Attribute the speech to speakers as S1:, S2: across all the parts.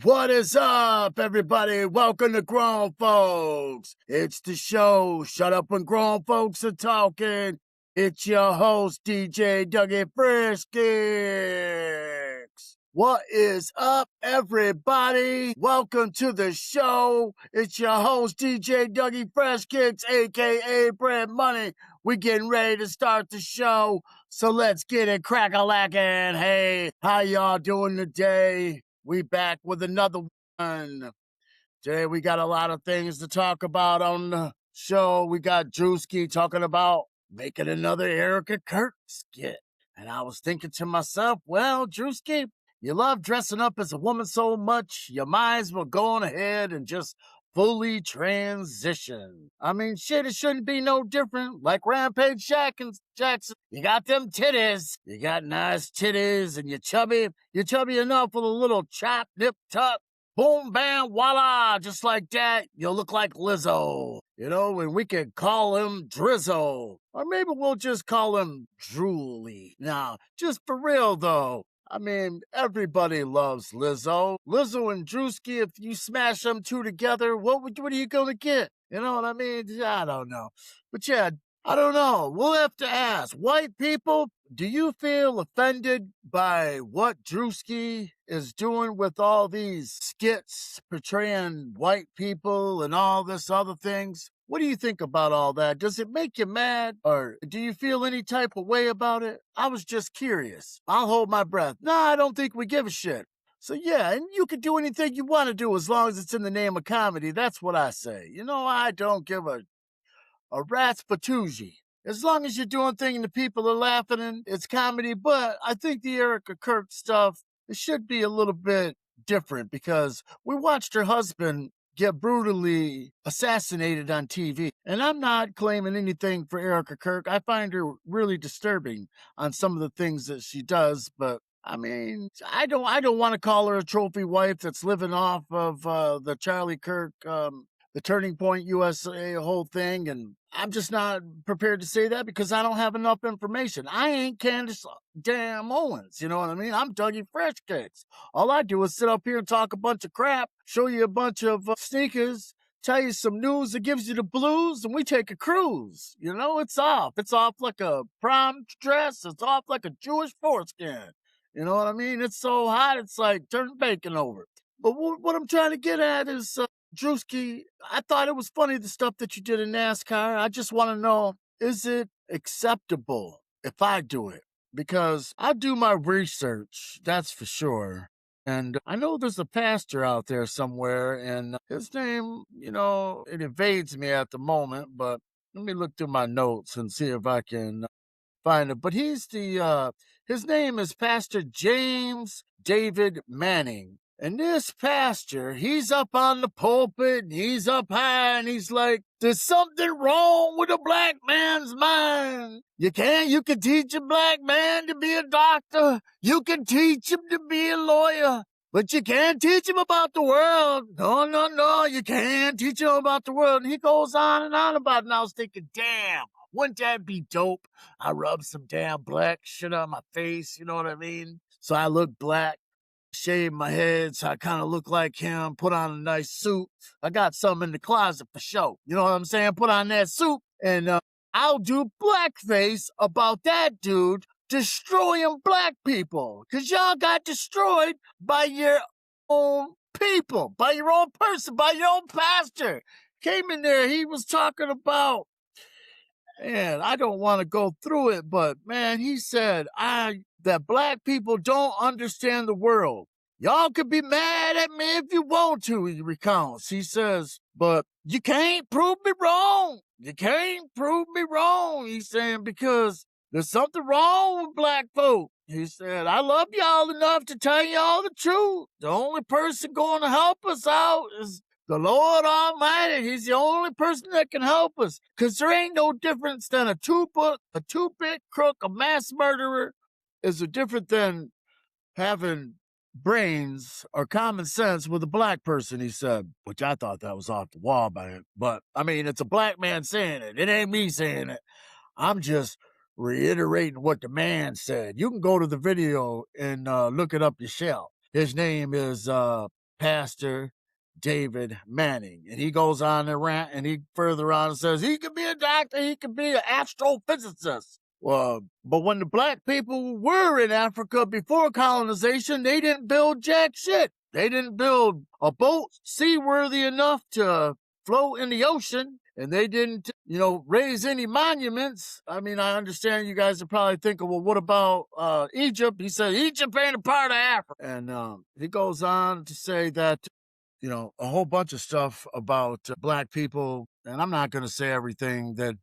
S1: What is up, everybody? Welcome to Grown Folks. It's the show. Shut up when grown folks are talking. It's your host, DJ Dougie Friskix. What is up, everybody? Welcome to the show. It's your host, DJ Dougie Friskix, aka Brand Money. We're getting ready to start the show, so let's get it crack-a-lackin'. Hey, how y'all doing today? We back with another one. Today we got a lot of things to talk about on the show. We got Drewski talking about making another Erica Kirk skit. And I was thinking to myself, well, Drewski, you love dressing up as a woman so much, you might as well go on ahead and just fully transition. I mean, shit, it shouldn't be no different. Like Rampage Jackson, you got them titties. You got nice titties, and you're chubby. You're chubby enough with a little chop, nip, tuck. Boom, bam, voila, just like that, you'll look like Lizzo. You know, and we could call him Drizzo. Or maybe we'll just call him Drooly. Now, just for real, though, I mean, everybody loves Lizzo. Lizzo and Drewski, if you smash them two together, what are you going to get? You know what I mean? I don't know. But yeah, I don't know. We'll have to ask. White people, do you feel offended by what Drewski is doing with all these skits portraying white people and all this other things? What do you think about all that? Does it make you mad, or do you feel any type of way about it? I was just curious. I'll hold my breath. No, I don't think we give a shit. So yeah, and you can do anything you want to do as long as it's in the name of comedy. That's what I say. You know, I don't give a rat's patoogie. As long as you're doing things and the people are laughing and it's comedy, but I think the Erica Kirk stuff, it should be a little bit different because we watched her husband get brutally assassinated on TV. And I'm not claiming anything for Erica Kirk. I find her really disturbing on some of the things that she does, but I mean, I don't want to call her a trophy wife that's living off of the Charlie Kirk the Turning Point USA whole thing, and I'm just not prepared to say that because I don't have enough information. I ain't Candace damn Owens, you know what I mean? I'm Dougie Freshcakes. All I do is sit up here and talk a bunch of crap, show you a bunch of sneakers, tell you some news that gives you the blues, and we take a cruise. You know, it's off. It's off like a prom dress. It's off like a Jewish foreskin. You know what I mean? It's so hot, it's like turning bacon over. But what I'm trying to get at is, Drewski, I thought it was funny the stuff that you did in NASCAR. I just want to know, is it acceptable if I do it? Because I do my research, that's for sure. And I know there's a pastor out there somewhere, and his name, you know, it evades me at the moment, but let me look through my notes and see if I can find it. But his name is Pastor James David Manning. And this pastor, he's up on the pulpit, and he's up high, and he's like, there's something wrong with a black man's mind. You can teach a black man to be a doctor. You can teach him to be a lawyer. But you can't teach him about the world. No, you can't teach him about the world. And he goes on and on about it, and I was thinking, damn, wouldn't that be dope? I rub some damn black shit on my face, you know what I mean? So I look black. Shave my head so I kind of look like him, put on a nice suit. I got some in the closet for show. You know what I'm saying? Put on that suit, and I'll do blackface about that dude destroying black people. Because y'all got destroyed by your own people, by your own person, by your own pastor. Came in there, he was talking about, and I don't want to go through it, but man, he said that black people don't understand the world. Y'all could be mad at me if you want to, he recounts. He says, but you can't prove me wrong. You can't prove me wrong, he's saying, because there's something wrong with black folk. He said, I love y'all enough to tell y'all the truth. The only person going to help us out is the Lord Almighty. He's the only person that can help us. Because there ain't no difference than a two-bit crook, a mass murderer is different than having brains or common sense with a black person, he said, which I thought that was off the wall by him. But, I mean, it's a black man saying it. It ain't me saying it. I'm just reiterating what the man said. You can go to the video and look it up yourself. His name is Pastor David Manning. And he goes on a rant, and he further on and says he could be a doctor, he could be an astrophysicist. Well, but when the black people were in Africa before colonization, they didn't build jack shit. They didn't build a boat seaworthy enough to float in the ocean. And they didn't, raise any monuments. I mean, I understand you guys are probably thinking, well, what about Egypt? He said, Egypt ain't a part of Africa. And he goes on to say that, a whole bunch of stuff about black people. And I'm not going to say everything that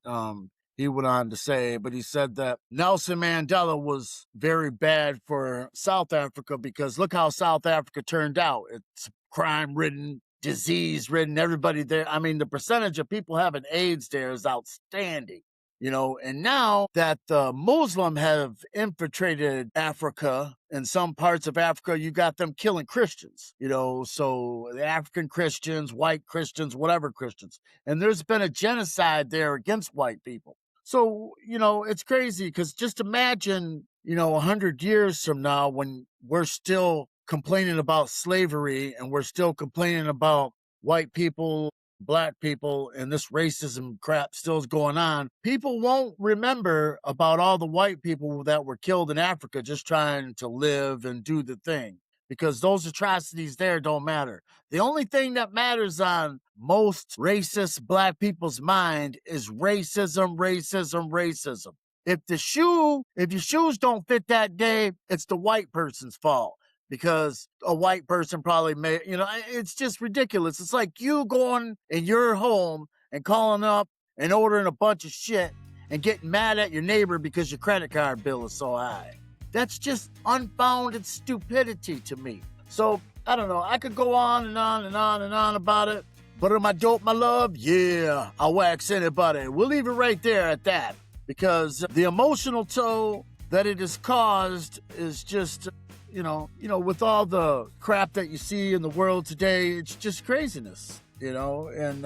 S1: he went on to say, but he said that Nelson Mandela was very bad for South Africa because look how South Africa turned out. It's crime-ridden, disease-ridden, everybody there. I mean, the percentage of people having AIDS there is outstanding, and now that the Muslim have infiltrated Africa, in some parts of Africa, you got them killing Christians, so the African Christians, white Christians, whatever Christians, and there's been a genocide there against white people. So, it's crazy because just imagine, 100 years from now when we're still complaining about slavery and we're still complaining about white people, black people, and this racism crap still is going on. People won't remember about all the white people that were killed in Africa just trying to live and do the thing because those atrocities there don't matter. The only thing that matters on most racist black people's mind is racism, racism, racism. If your shoes don't fit that day, it's the white person's fault. Because a white person probably may, it's just ridiculous. It's like you going in your home and calling up and ordering a bunch of shit and getting mad at your neighbor because your credit card bill is so high. That's just unfounded stupidity to me. So, I don't know. I could go on and on and on and on about it. But am I dope, my love? Yeah, I'll wax anybody. We'll leave it right there at that. Because the emotional toll that it has caused is just... with all the crap that you see in the world today, it's just craziness, and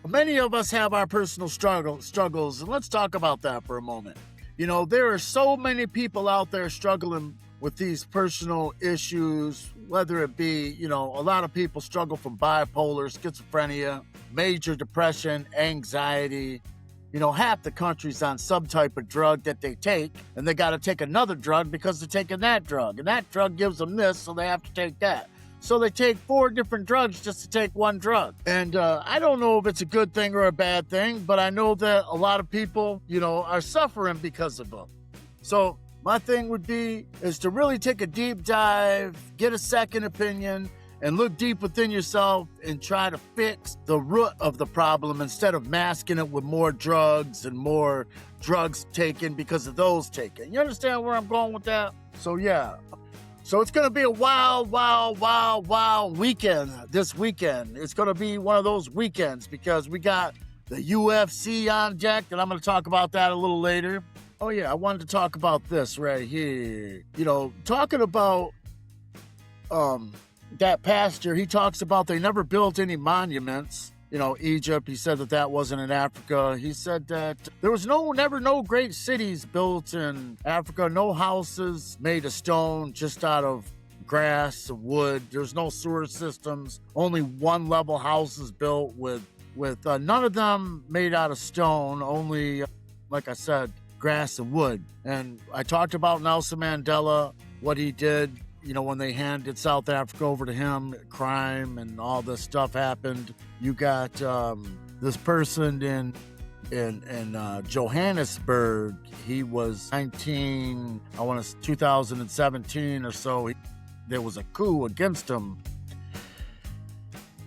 S1: many of us have our personal struggles, and let's talk about that for a moment. There are so many people out there struggling with these personal issues, whether it be, a lot of people struggle from bipolar, schizophrenia, major depression, anxiety. Half the country's on some type of drug that they take, and they got to take another drug because they're taking that drug, and that drug gives them this, so they have to take that. So they take 4 different drugs just to take one drug. And I don't know if it's a good thing or a bad thing, but I know that a lot of people, are suffering because of them. So my thing would be is to really take a deep dive, get a second opinion, and look deep within yourself and try to fix the root of the problem instead of masking it with more drugs and more drugs taken because of those taken. You understand where I'm going with that? So, yeah. So it's going to be a wild, wild, wild, wild weekend this weekend. It's going to be one of those weekends because we got the UFC on deck, and I'm going to talk about that a little later. Oh, yeah, I wanted to talk about this right here. Talking about... that pastor, he talks about they never built any monuments. Egypt, he said that wasn't in Africa. He said that there was never no great cities built in Africa, no houses made of stone, just out of grass and wood. There's no sewer systems, only one-level houses built with none of them made out of stone, only, like I said, grass and wood. And I talked about Nelson Mandela, what he did. When they handed South Africa over to him, crime and all this stuff happened. You got this person in Johannesburg. He was 2017 or so. There was a coup against him.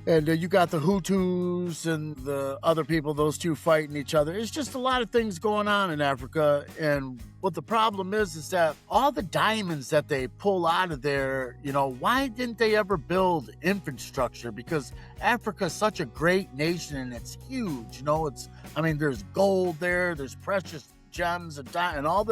S1: And you got the Hutus and the other people, those two fighting each other. It's just a lot of things going on in Africa. And what the problem is that all the diamonds that they pull out of there, why didn't they ever build infrastructure? Because Africa is such a great nation and it's huge. There's gold there, there's precious gems and all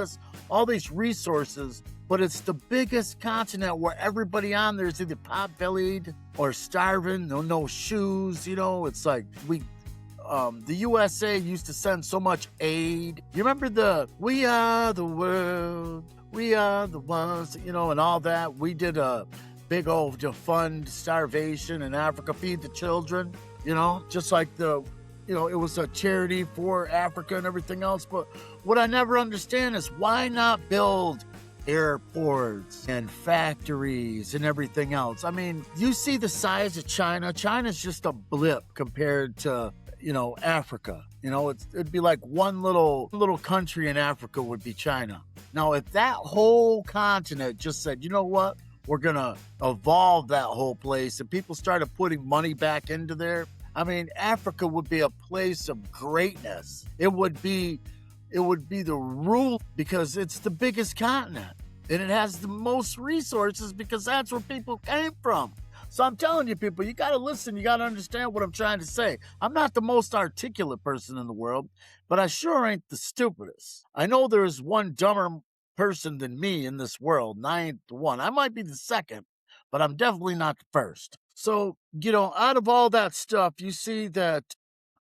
S1: these resources. But it's the biggest continent where everybody on there is either pot-bellied or starving, no shoes, It's like the USA used to send so much aid. You remember we are the world, we are the ones, and all that. We did big old to fund starvation in Africa, feed the children, just like it was a charity for Africa and everything else. But what I never understand is why not build airports and factories and everything else? I mean, you see the size of China. China's just a blip compared to, Africa. It'd be like one little country in Africa would be China. Now, if that whole continent just said, you know what, we're going to evolve that whole place, and people started putting money back into there, I mean, Africa would be a place of greatness. It would be the rule because it's the biggest continent and it has the most resources because that's where people came from. So I'm telling you, people, you got to listen. You got to understand what I'm trying to say. I'm not the most articulate person in the world, but I sure ain't the stupidest. I know there is one dumber person than me in this world, and I ain't the one. I might be the second, but I'm definitely not the first. So, out of all that stuff, you see that,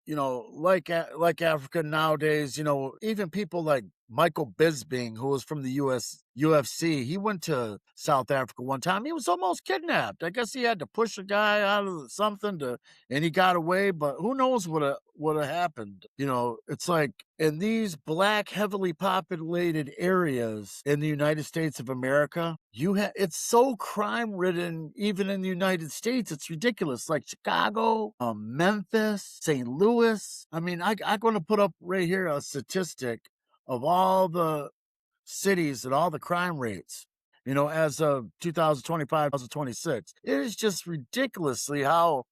S1: like Africa nowadays, even people like Michael Bisping, who was from the UFC, he went to South Africa one time. He was almost kidnapped. I guess he had to push a guy out of something and he got away. But who knows what happened? It's like in these black, heavily populated areas in the United States of America, it's so crime ridden. Even in the United States, it's ridiculous. Like Chicago, Memphis, St. Louis. I mean, I'm going to put up right here a statistic of all the cities and all the crime rates, as of 2025, 2026. It is just ridiculously how,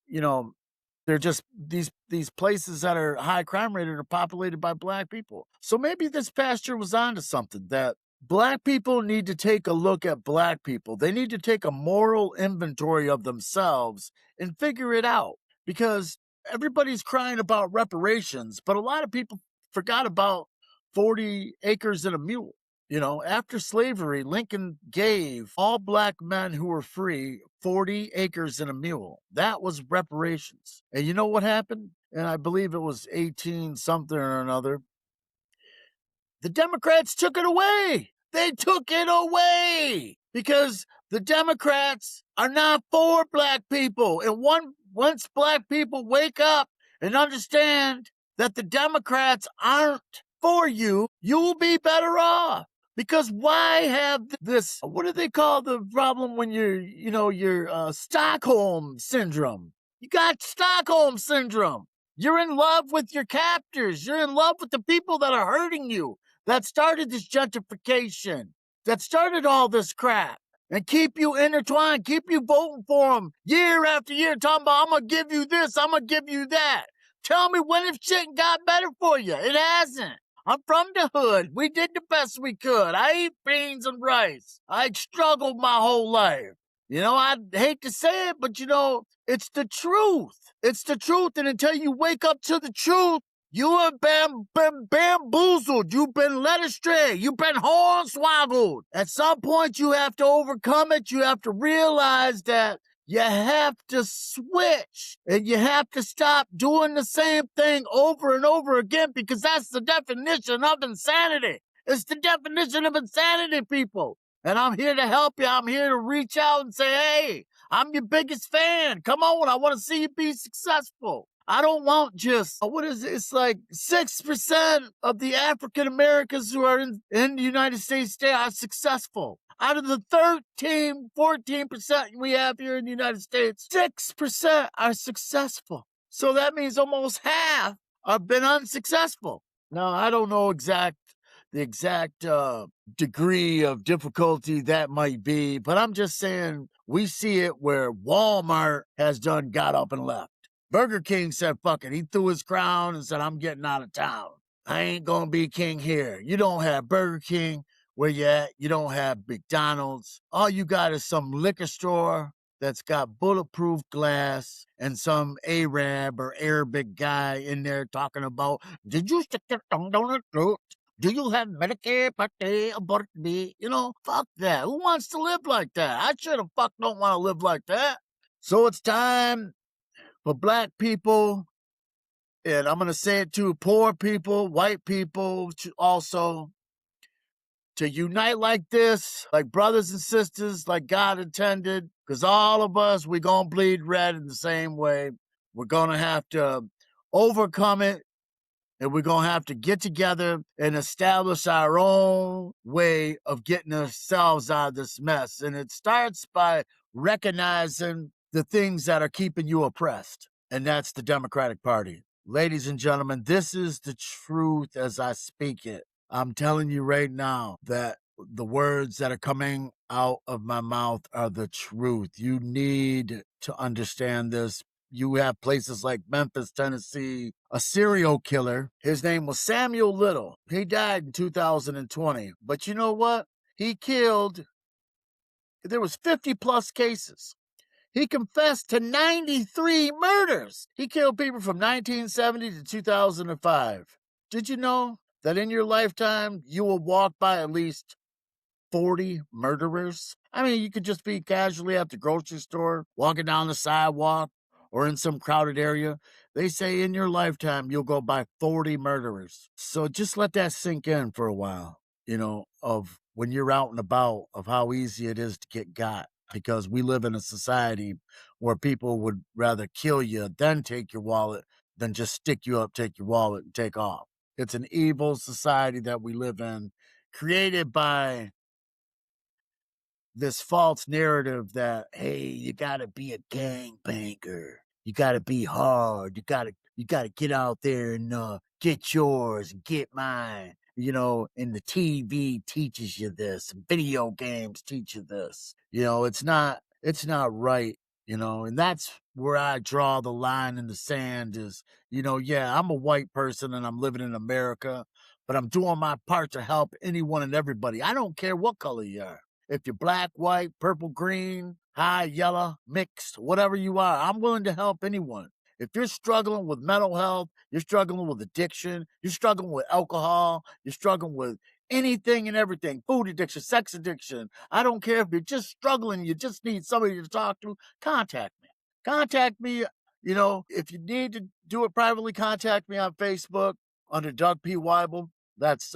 S1: they're just these places that are high crime rated are populated by black people. So maybe this pastor was onto something, that black people need to take a look at black people. They need to take a moral inventory of themselves and figure it out, because everybody's crying about reparations, but a lot of people forgot about 40 acres and a mule. After slavery, Lincoln gave all black men who were free 40 acres and a mule. That was reparations. And you know what happened? And I believe it was 18 something or another. The Democrats took it away. They took it away because the Democrats are not for black people. And once black people wake up and understand that the Democrats aren't for you, you'll be better off. Because why have this, what do they call the problem when you're Stockholm syndrome? You got Stockholm syndrome. You're in love with your captors. You're in love with the people that are hurting you, that started this gentrification, that started all this crap, and keep you intertwined, keep you voting for them year after year, talking about, I'm going to give you this, I'm going to give you that. Tell me when if shit got better for you. It hasn't. I'm from the hood. We did the best we could. I eat beans and rice. I struggled my whole life. I hate to say it, but it's the truth. It's the truth. And until you wake up to the truth, you have been bamboozled. You've been led astray. You've been hornswoggled. At some point, you have to overcome it. You have to realize that you have to switch, and you have to stop doing the same thing over and over again, because that's the definition of insanity. It's the definition of insanity, people. And I'm here to help you. I'm here to reach out and say, hey, I'm your biggest fan. Come on, I want to see you be successful. I don't want just, what is it? It's like 6% of the African Americans who are in the United States today are successful. Out of the 14% we have here in the United States, 6% are successful. So that means almost half have been unsuccessful. Now, I don't know the exact degree of difficulty that might be, but I'm just saying we see it where Walmart has got up and left. Burger King said, fuck it. He threw his crown and said, I'm getting out of town. I ain't going to be king here. You don't have Burger King where you at. You don't have McDonald's. All you got is some liquor store that's got bulletproof glass and some Arab or Arabic guy in there talking about, did you stick your tongue down the throat? Do you have Medicare, Part A, or Part B? Fuck that. Who wants to live like that? I sure the fuck don't want to live like that. So it's time for black people, and I'm going to say it to poor people, white people also, to unite like this, like brothers and sisters, like God intended, because all of us, we're going to bleed red in the same way. We're going to have to overcome it, and we're going to have to get together and establish our own way of getting ourselves out of this mess. And it starts by recognizing the things that are keeping you oppressed, and that's the Democratic Party. Ladies and gentlemen, this is the truth as I speak it. I'm telling you right now that the words that are coming out of my mouth are the truth. You need to understand this. You have places like Memphis, Tennessee, a serial killer. His name was Samuel Little. He died in 2020. But you know what? He killed, there was 50 plus cases. He confessed to 93 murders. He killed people from 1970 to 2005. Did you know that in your lifetime, you will walk by at least 40 murderers? I mean, you could just be casually at the grocery store, walking down the sidewalk, or in some crowded area. They say in your lifetime, you'll go by 40 murderers. So just let that sink in for a while, of when you're out and about, of how easy it is to get got. Because we live in a society where people would rather kill you than take your wallet than just stick you up, take your wallet, and take off. It's an evil society that we live in, created by this false narrative that, hey, you gotta be a gangbanger, you gotta be hard, you gotta get out there and get yours and get mine, and the TV teaches you this, and video games teach you this. It's not right, and that's where I draw the line in the sand is, yeah, I'm a white person and I'm living in America, but I'm doing my part to help anyone and everybody. I don't care what color you are. If you're black, white, purple, green, high, yellow, mixed, whatever you are, I'm willing to help anyone. If you're struggling with mental health, you're struggling with addiction, you're struggling with alcohol, you're struggling with anything and everything, food addiction, sex addiction, I don't care if you're just struggling, you just need somebody to talk to, contact me. Contact me. If you need to do it privately, contact me on Facebook under Doug P. Weibel. That's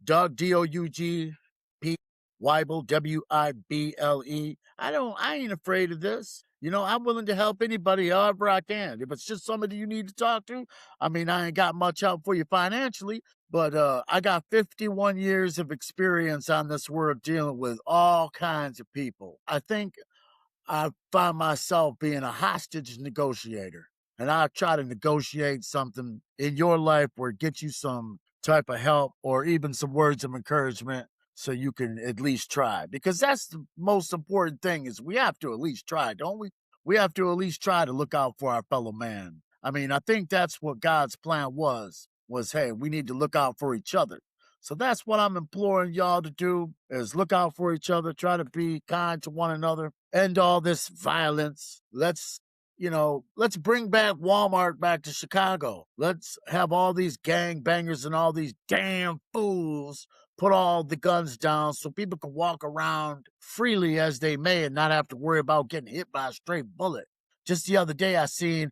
S1: Doug, D-O-U-G-P. Weibel, W-I-B-L-E. I ain't afraid of this. I'm willing to help anybody however I can. If it's just somebody you need to talk to, I mean, I ain't got much help for you financially, but I got 51 years of experience on this world dealing with all kinds of people. I think I find myself being a hostage negotiator, and I try to negotiate something in your life where it gets you some type of help or even some words of encouragement so you can at least try. Because that's the most important thing is we have to at least try, don't we? We have to at least try to look out for our fellow man. I mean, I think that's what God's plan was, hey, we need to look out for each other. So that's what I'm imploring y'all to do is look out for each other, try to be kind to one another, end all this violence. Let's bring back Walmart back to Chicago. Let's have all these gangbangers and all these damn fools put all the guns down so people can walk around freely as they may and not have to worry about getting hit by a stray bullet. Just the other day, I seen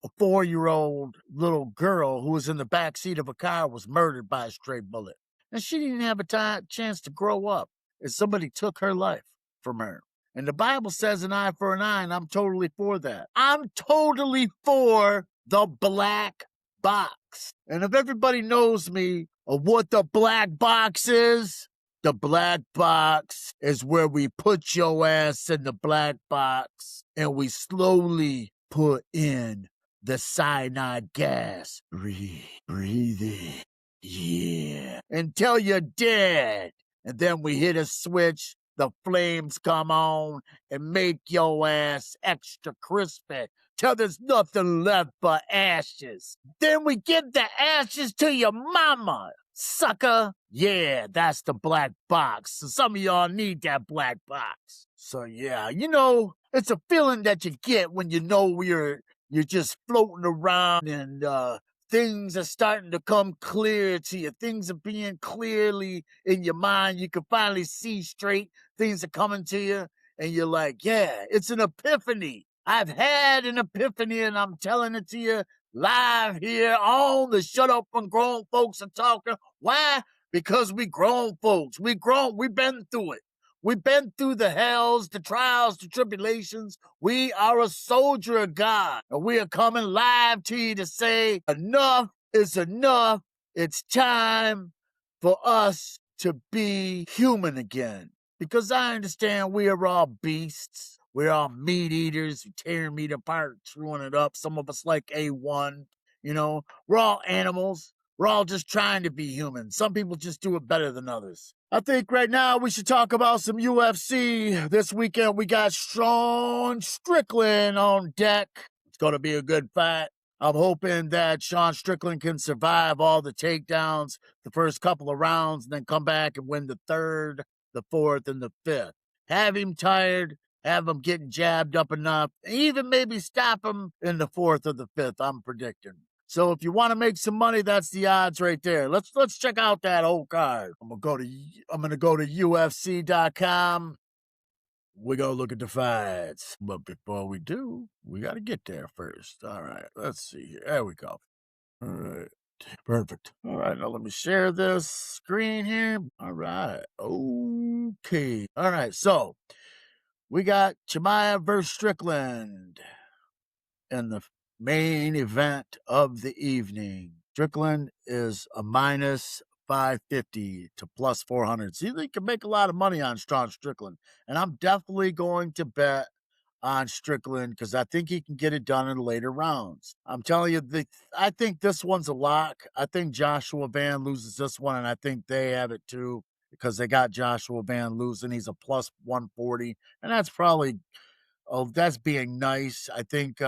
S1: a 4-year-old little girl who was in the back seat of a car was murdered by a stray bullet. And she didn't have a chance to grow up. And somebody took her life from her. And the Bible says an eye for an eye, and I'm totally for that. I'm totally for the black box. And if everybody knows me of what the black box is, the black box is where we put your ass in the black box and we slowly put in the cyanide gas. Breathe in. Yeah. Until you're dead. And then we hit a switch, the flames come on, and make your ass extra crispy till there's nothing left but ashes. Then we give the ashes to your mama, sucker. Yeah, that's the black box. So some of y'all need that black box. So yeah, it's a feeling that you get when you know you're just floating around and things are starting to come clear to you. Things are being clearly in your mind. You can finally see straight. Things are coming to you. And you're like, yeah, it's an epiphany. I've had an epiphany and I'm telling it to you live here on the Shut Up and Grown Folks Are Talking. Why? because we grown folks. We've been through it. We've been through the hells, the trials, the tribulations. We are a soldier of God, and we are coming live to you to say enough is enough. It's time for us to be human again. Because I understand we are all beasts. We're all meat eaters who tear meat apart, chewing it up. Some of us like A1. We're all animals. We're all just trying to be human. Some people just do it better than others. I think right now we should talk about some UFC. This weekend we got Sean Strickland on deck. It's going to be a good fight. I'm hoping that Sean Strickland can survive all the takedowns the first couple of rounds and then come back and win the third, the fourth, and the fifth. Have him tired, have him getting jabbed up enough, even maybe stop him in the fourth or the fifth, I'm predicting. So if you want to make some money, that's the odds right there. Let's check out that whole card. I'm gonna go to UFC.com. We're gonna look at the fights. But before we do, we gotta get there first. All right, let's see here. There we go. All right. Perfect. All right, now let me share this screen here. All right. Okay. All right, so we got Chimaev versus Strickland in the main event of the evening. Strickland is a minus 550 to plus 400. See, they can make a lot of money on Sean Strickland. And I'm definitely going to bet on Strickland because I think he can get it done in later rounds. I'm telling you, I think this one's a lock. I think Joshua Van loses this one, and I think they have it too because they got Joshua Van losing. He's a plus 140, and that's probably, that's being nice. I think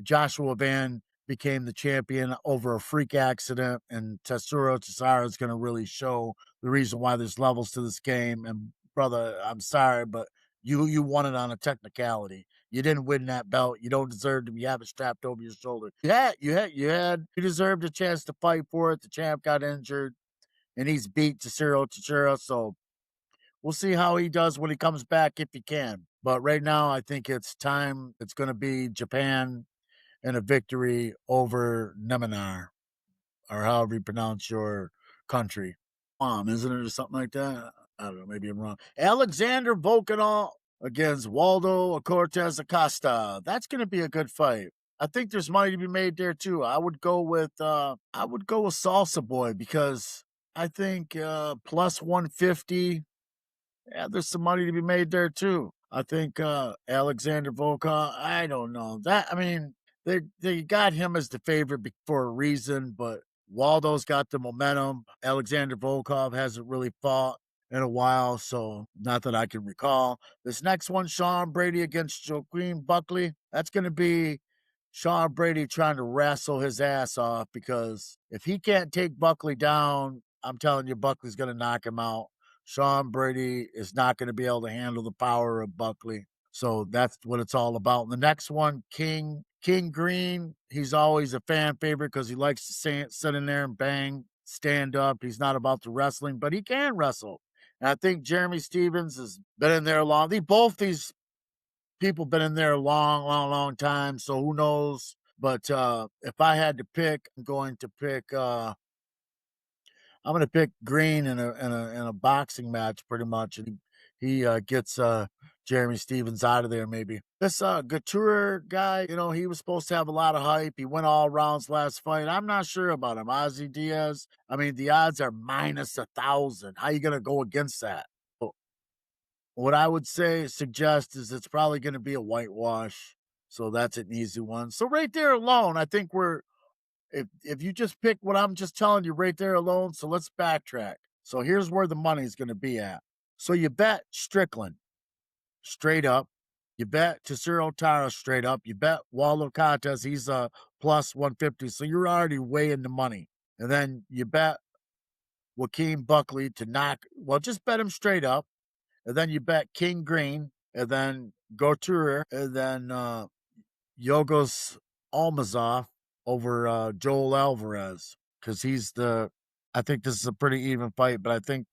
S1: Joshua Van became the champion over a freak accident, and Tatsuro Tassara is going to really show the reason why there's levels to this game. And brother, I'm sorry, but you won it on a technicality. You didn't win that belt. You don't deserve to have it strapped over your shoulder. You deserved a chance to fight for it. The champ got injured, and he's beat Tatsuro Tassara. So we'll see how he does when he comes back if he can. But right now, I think it's time. It's going to be Japan and a victory over Neminar, or however you pronounce your country. Isn't it, or something like that? I don't know. Maybe I'm wrong. Alexander Volkanov against Waldo Cortez Acosta. That's going to be a good fight. I think there's money to be made there too. I would go with Salsa Boy because I think plus 150. Yeah, there's some money to be made there too. I think Alexander Volkov, I don't know. They got him as the favorite for a reason, but Waldo's got the momentum. Alexander Volkov hasn't really fought in a while, so not that I can recall. This next one, Sean Brady against Joaquin Buckley. That's going to be Sean Brady trying to wrestle his ass off because if he can't take Buckley down, I'm telling you, Buckley's going to knock him out. Sean Brady is not going to be able to handle the power of Buckley. So that's what it's all about. And the next one, King Green, he's always a fan favorite because he likes to sit in there and bang, stand up. He's not about the wrestling, but he can wrestle. And I think Jeremy Stevens has been in there long. Both these people been in there a long time. So who knows? But if I had to pick, I'm going to pick Green in a boxing match, pretty much. And he gets Jeremy Stevens out of there, maybe. This Couture guy, he was supposed to have a lot of hype. He went all rounds last fight. I'm not sure about him. Ozzy Diaz. I mean, the odds are minus 1,000. How you gonna go against that? What I would suggest is it's probably going to be a whitewash. So that's an easy one. So right there alone, I think if you just pick what I'm just telling you right there alone, so let's backtrack. So here's where the money's going to be at. So you bet Strickland straight up. You bet Tatsuro Tassara straight up. You bet Waldo Cortez, he's a plus 150. So you're already way in the money. And then you bet Joaquin Buckley just bet him straight up. And then you bet King Green, and then Couture, and then Yogos Almazov over Joel Alvarez because I think this is a pretty even fight, but I think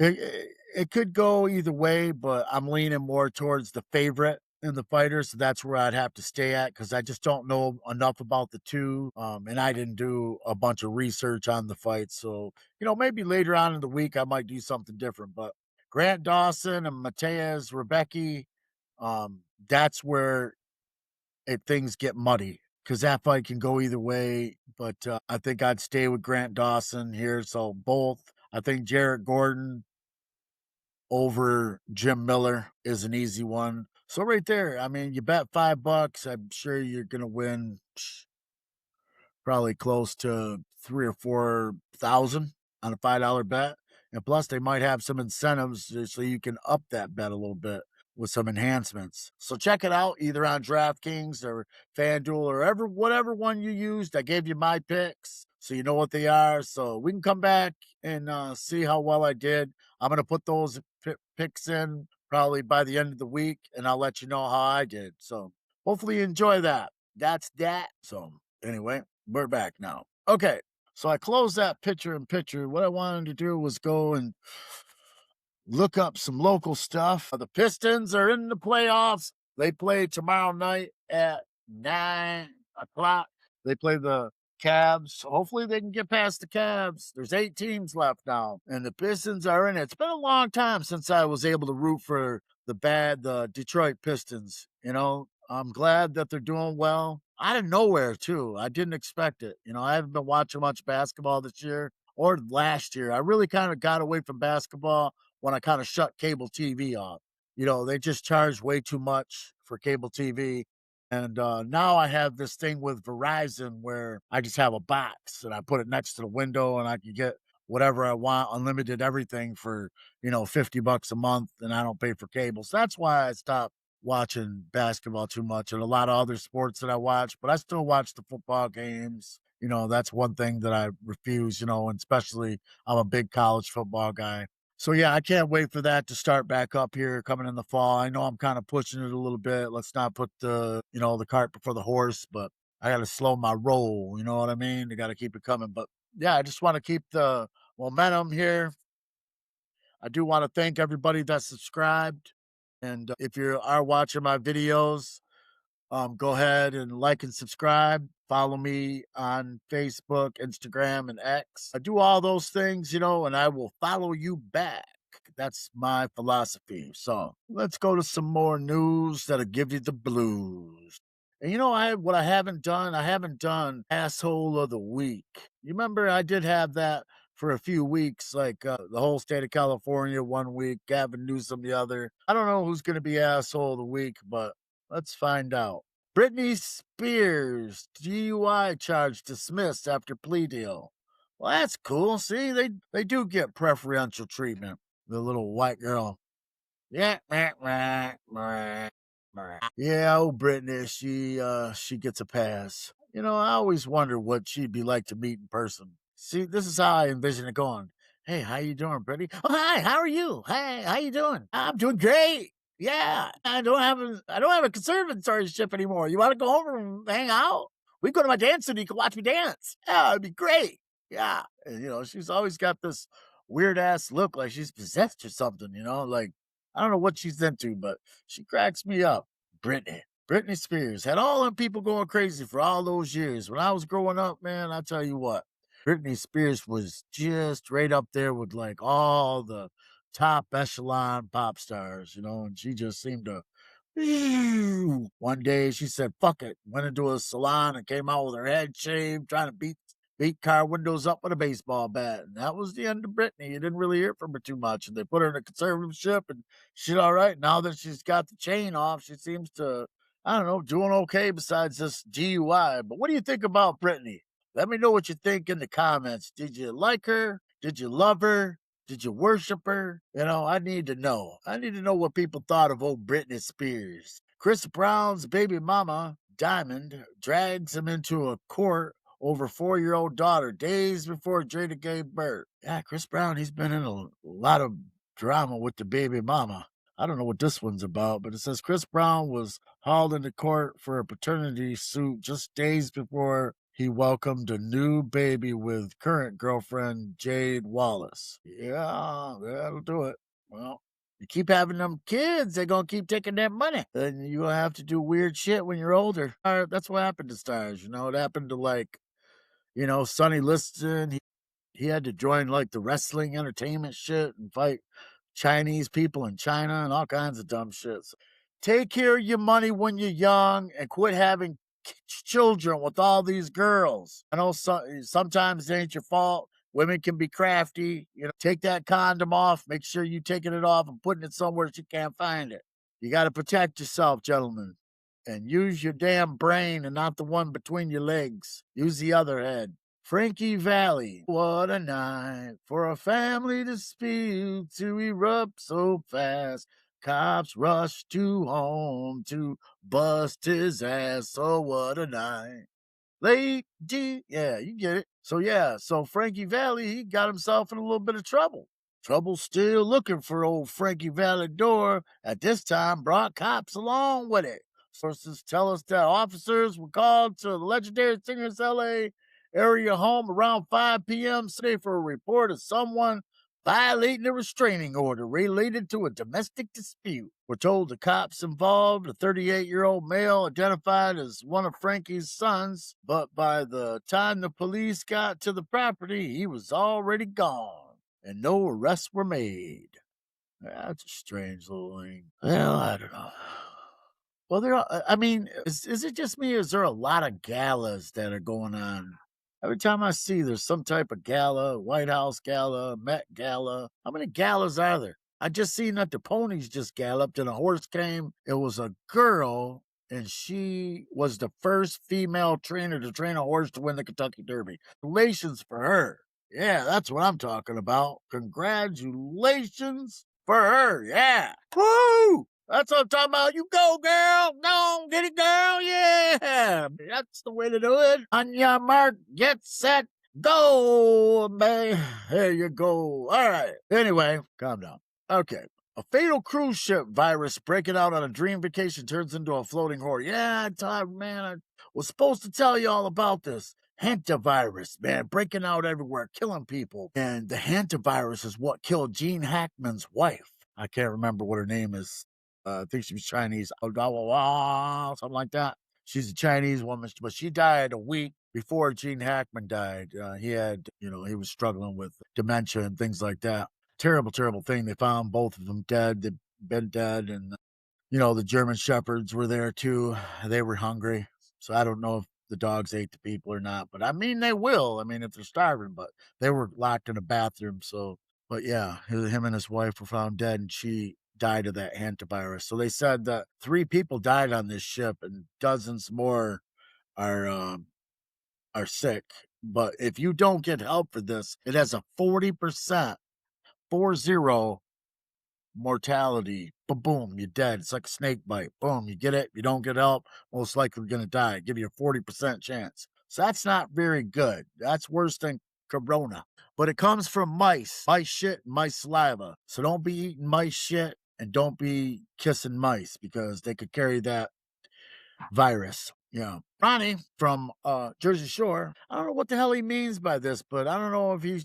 S1: it could go either way, but I'm leaning more towards the favorite in the fighters. So that's where I'd have to stay at because I just don't know enough about the two. And I didn't do a bunch of research on the fight. So, maybe later on in the week I might do something different. But Grant Dawson and Mateus Rebecki, that's where things get muddy because that fight can go either way. But I think I'd stay with Grant Dawson here. So both. I think Jarrett Gordon over Jim Miller is an easy one. So right there, I mean, you bet $5, I'm sure you're gonna win probably close to 3 or 4 thousand on a $5 bet. And plus they might have some incentives so you can up that bet a little bit with some enhancements. So check it out either on DraftKings or FanDuel or whatever one you used. I gave you my picks so you know what they are. So we can come back and see how well I did. I'm going to put those picks in probably by the end of the week and I'll let you know how I did. So hopefully you enjoy that. That's that. So anyway, we're back now. Okay. So I closed that picture in picture. What I wanted to do was go and look up some local stuff. The Pistons are in the playoffs. They play tomorrow night at 9 o'clock. They play the Cavs. Hopefully they can get past the Cavs. There's 8 teams left now, and the Pistons are in it. It's been a long time since I was able to root for the Detroit Pistons. I'm glad that they're doing well. Out of nowhere, too. I didn't expect it. I haven't been watching much basketball this year or last year. I really kind of got away from basketball when I kind of shut cable TV off. They just charge way too much for cable TV. And now I have this thing with Verizon where I just have a box and I put it next to the window and I can get whatever I want, unlimited everything for, $50 a month, and I don't pay for cable. So that's why I stopped watching basketball too much and a lot of other sports that I watch, but I still watch the football games. That's one thing that I refuse, and especially I'm a big college football guy. So yeah, I can't wait for that to start back up here coming in the fall. I know I'm kind of pushing it a little bit. Let's not put the cart before the horse, but I got to slow my roll. You know what I mean? You got to keep it coming. But yeah, I just want to keep the momentum here. I do want to thank everybody that subscribed. And if you are watching my videos, go ahead and like and subscribe. Follow me on Facebook, Instagram, and X. I do all those things, and I will follow you back. That's my philosophy. So let's go to some more news that'll give you the blues. And I haven't done asshole of the week. You remember I did have that for a few weeks, like the whole state of California one week, Gavin Newsom the other. I don't know who's going to be asshole of the week, but let's find out. Britney Spears DUI charge dismissed after plea deal. Well, that's cool. See, they do get preferential treatment. The little white girl. Yeah, yeah, oh Brittany, she gets a pass. I always wonder what she'd be like to meet in person. See, this is how I envision it going. Hey, how you doing, Brittany? Oh, hi, how are you? Hey, how you doing? I'm doing great. Yeah, I don't have a conservatorship anymore. You want to go over and hang out? We go to my dance studio. You can watch me dance. Yeah, it'd be great. Yeah, and she's always got this weird ass look like she's possessed or something. Like I don't know what she's into, but she cracks me up. Britney Spears had all them people going crazy for all those years. When I was growing up, man, I tell you what, Britney Spears was just right up there with like all the top echelon pop stars, and she just seemed to. One day she said, fuck it, went into a salon and came out with her head shaved, trying to beat car windows up with a baseball bat. And that was the end of Britney. You didn't really hear from her too much. And they put her in a conservatorship and she's all right. Now that she's got the chain off, she seems to, I don't know, doing okay besides this DUI. But what do you think about Britney? Let me know what you think in the comments. Did you like her? Did you love her? Did you worship her? I need to know. I need to know what people thought of old Britney Spears. Chris Brown's baby mama, Diamond, drags him into a court over 4-year-old daughter days before Jada gave birth. Yeah, Chris Brown, he's been in a lot of drama with the baby mama. I don't know what this one's about, but it says Chris Brown was hauled into court for a paternity suit just days before he welcomed a new baby with current girlfriend Jade Wallace. Yeah, that'll do it. Well, You keep having them kids, they're gonna keep taking that money. And you're gonna have to do weird shit when you're older. That's what happened to stars, you know. It happened to like, Sonny Liston. He had to join like the wrestling entertainment shit and fight Chinese people in China and all kinds of dumb shit. So take care of your money when you're young and quit having children with all these girls. I know sometimes it ain't your fault. Women can be crafty. Take that condom off. Make sure you taking it off and putting it somewhere she can't find it. You got to protect yourself, gentlemen, and use your damn brain and not the one between your legs. Use the other head. Frankie Valli. What a night for a family dispute to erupt so fast. Cops rush to home to bust his ass. Oh, what a night. Lady, yeah, you get it. So Frankie Valli, he got himself in a little bit of trouble. Trouble still looking for old Frankie Vallador. At this time, brought cops along with it. Sources tell us that officers were called to the legendary Singer's LA area home around 5 p.m. Sunday for a report of someone violating a restraining order related to a domestic dispute. We're told the cops involved a 38-year-old male identified as one of Frankie's sons, but by the time the police got to the property, he was already gone, and no arrests were made. That's a strange little thing. Well, I don't know. Well, is it just me, or is there a lot of galas that are going on? Every time I see there's some type of gala, White House gala, Met gala. How many galas are there? I just seen that the ponies just galloped and a horse came. It was a girl, and she was the first female trainer to train a horse to win the Kentucky Derby. Congratulations for her. Yeah, that's what I'm talking about. Congratulations for her. Yeah. Woo! That's what I'm talking about. You go, girl. Go, get it, girl. Yeah. That's the way to do it. On your mark, get set, go, man. There you go. All right. Anyway, calm down. Okay. A fatal cruise ship virus breaking out on a dream vacation turns into a floating horror. Yeah, Todd, man, I was supposed to tell you all about this. Hantavirus, man, breaking out everywhere, killing people. And the hantavirus is what killed Gene Hackman's wife. I can't remember what her name is. I think she was Chinese, something like that. She's a Chinese woman, but she died a week before Gene Hackman died. He was struggling with dementia and things like that. Terrible, terrible thing. They found both of them dead. They've been dead. And, the German shepherds were there too. They were hungry. So I don't know if the dogs ate the people or not, but they will. If they're starving, but they were locked in a bathroom. So, but yeah, him and his wife were found dead, and she died of that hantavirus. So they said that 3 people died on this ship and dozens more are sick. But if you don't get help for this, it has a 40% 40 mortality. Boom, you're dead. It's like a snake bite. Boom, you get it. You don't get help, most likely going to die. Give you a 40% chance. So that's not very good. That's worse than corona. But it comes from mice shit, and mice saliva. So don't be eating mice shit and don't be kissing mice because they could carry that virus. Yeah. Ronnie from Jersey Shore. I don't know what the hell he means by this, but I don't know if he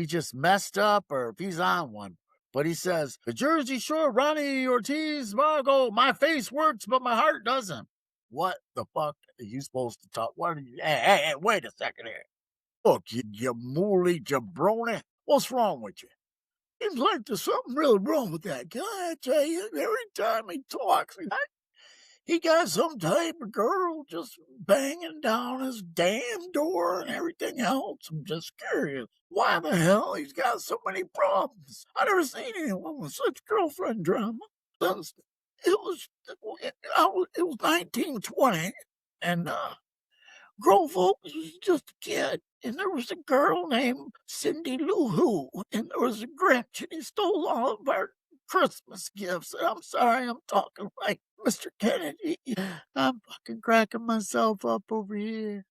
S1: just messed up or if he's on one. But he says, the Jersey Shore, Ronnie Ortiz, Margo, my face works, but my heart doesn't. What the fuck are you supposed to talk? What are you? Hey, wait a second here. Look, you mooly jabroni. What's wrong with you? Seems like there's something really wrong with that guy. I tell you, every time he talks, he got some type of girl just banging down his damn door and everything else. I'm just curious why the hell he's got so many problems. I never seen anyone with such girlfriend drama. Since it was 1920, and grown folks was just a kid. And there was a girl named Cindy Lou Who, and there was a Grinch, and he stole all of our Christmas gifts. And I'm sorry, I'm talking like Mr. Kennedy. I'm fucking cracking myself up over here.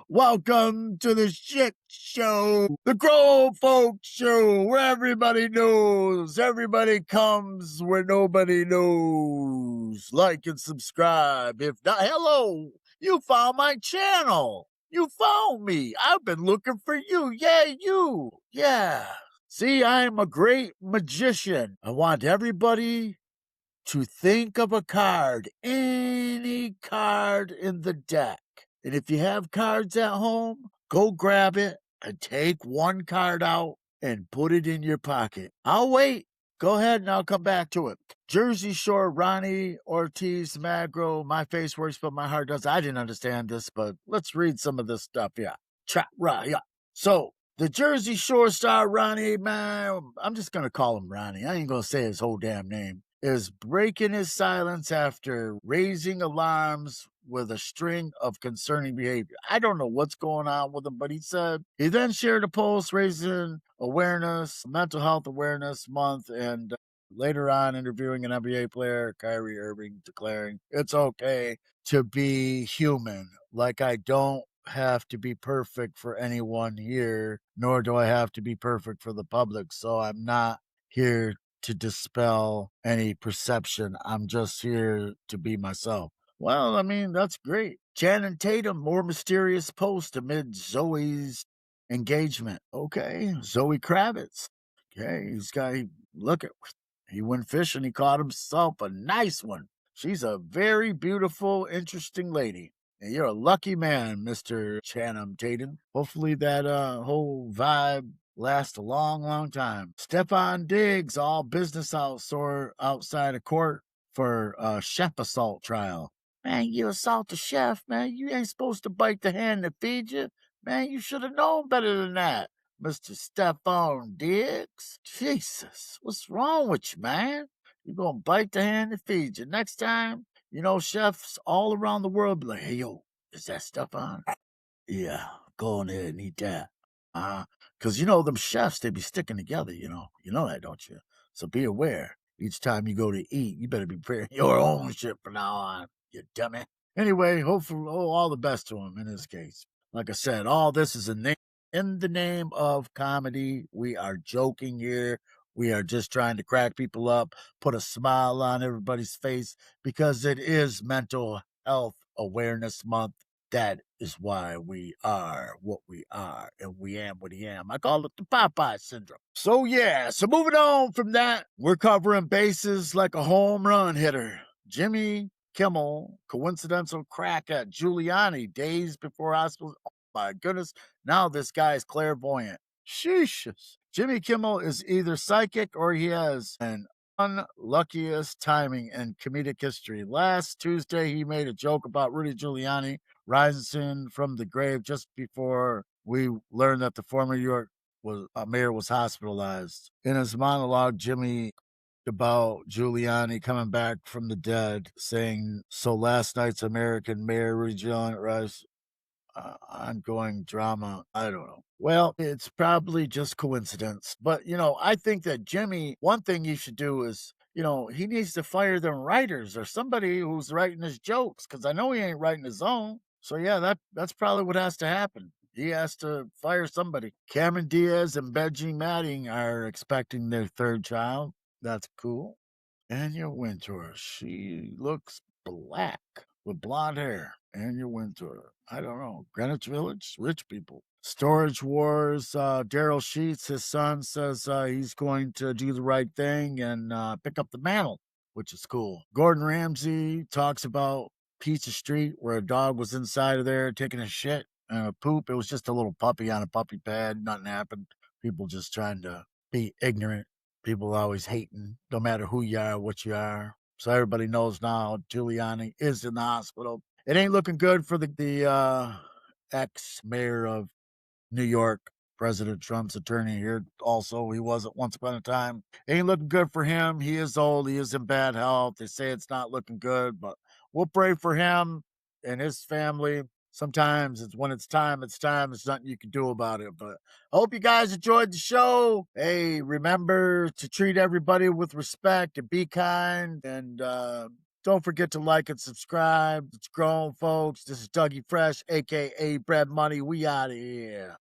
S1: Welcome to the shit show, the Grown Folks Show, where everybody knows, everybody comes where nobody knows. Like and subscribe. If not, hello, you found my channel. You found me. I've been looking for you. Yeah, you. Yeah. See, I'm a great magician. I want everybody to think of a card, any card in the deck. And if you have cards at home, go grab it and take one card out and put it in your pocket. I'll wait. Go ahead and I'll come back to it. Jersey Shore, Ronnie Ortiz Magro. My face works, but my heart does. I didn't understand this, but let's read some of this stuff. Yeah. Yeah. So, the Jersey Shore star Ronnie, man, I'm just going to call him Ronnie. I ain't going to say his whole damn name, is breaking his silence after raising alarms with a string of concerning behavior. I don't know what's going on with him, but he said he then shared a post raising awareness, mental health awareness month, and later on interviewing an NBA player, Kyrie Irving, declaring it's okay to be human. Like I don't have to be perfect for anyone here, nor do I have to be perfect for the public. So I'm not here to dispel any perception. I'm just here to be myself. Well, I mean, that's great. Channing Tatum, more mysterious post amid Zoe's engagement. Okay. Zoe Kravitz. Okay. Look at, he went fishing. He caught himself a nice one. She's a very beautiful, interesting lady. And you're a lucky man, Mr. Channing Tatum. Hopefully that whole vibe lasts a long, long time. Stephon Diggs, all business outside of court for a chef assault trial. Man, you assault a chef, man. You ain't supposed to bite the hand that feeds you. Man, you should have known better than that, Mr. Stephon Diggs. Jesus, what's wrong with you, man? You're going to bite the hand that feeds you. Next time, chefs all around the world be like, hey, yo, is that stuff on? Yeah, go on ahead and eat that. Because, them chefs, they be sticking together, You know that, don't you? So be aware. Each time you go to eat, you better be preparing your own shit from now on, you dummy. Anyway, hopefully, all the best to him in this case. Like I said, all this is in the name of comedy. We are joking here. We are just trying to crack people up, put a smile on everybody's face because it is Mental Health Awareness Month. That is why we are what we are, and we am what we am. I call it the Popeye syndrome. So moving on from that, we're covering bases like a home run hitter. Jimmy Kimmel, coincidental crack at Giuliani days before hospital. Oh my goodness, now this guy is clairvoyant. Sheesh. Jimmy Kimmel is either psychic or he has an unluckiest timing in comedic history. Last Tuesday, he made a joke about Rudy Giuliani rising from the grave just before we learned that the former New York mayor was hospitalized. In his monologue, Jimmy about Giuliani coming back from the dead, saying, "So last night's American mayor Rudy Giuliani rise." Ongoing drama. I don't know. Well, it's probably just coincidence. But, I think that Jimmy, one thing he should do is, he needs to fire them writers or somebody who's writing his jokes because I know he ain't writing his own. So, yeah, that's probably what has to happen. He has to fire somebody. Cameron Diaz and Benji Matting are expecting their third child. That's cool. Anya Wintour, she looks black with blonde hair. Anya Wintour. I don't know. Greenwich Village, rich people. Storage Wars. Daryl Sheets, his son, says he's going to do the right thing and pick up the mantle, which is cool. Gordon Ramsay talks about Pizza Street, where a dog was inside of there taking a shit and a poop. It was just a little puppy on a puppy pad. Nothing happened. People just trying to be ignorant. People always hating, no matter who you are, what you are. So everybody knows now Giuliani is in the hospital. It ain't looking good for the ex-mayor of New York, President Trump's attorney here. Also, he was at once upon a time. Ain't looking good for him. He is old. He is in bad health. They say it's not looking good, but we'll pray for him and his family. Sometimes when it's time. There's nothing you can do about it. But I hope you guys enjoyed the show. Hey, remember to treat everybody with respect and be kind. And don't forget to like and subscribe. It's grown, folks. This is Dougie Fresh, a.k.a. Bread Money. We out of here.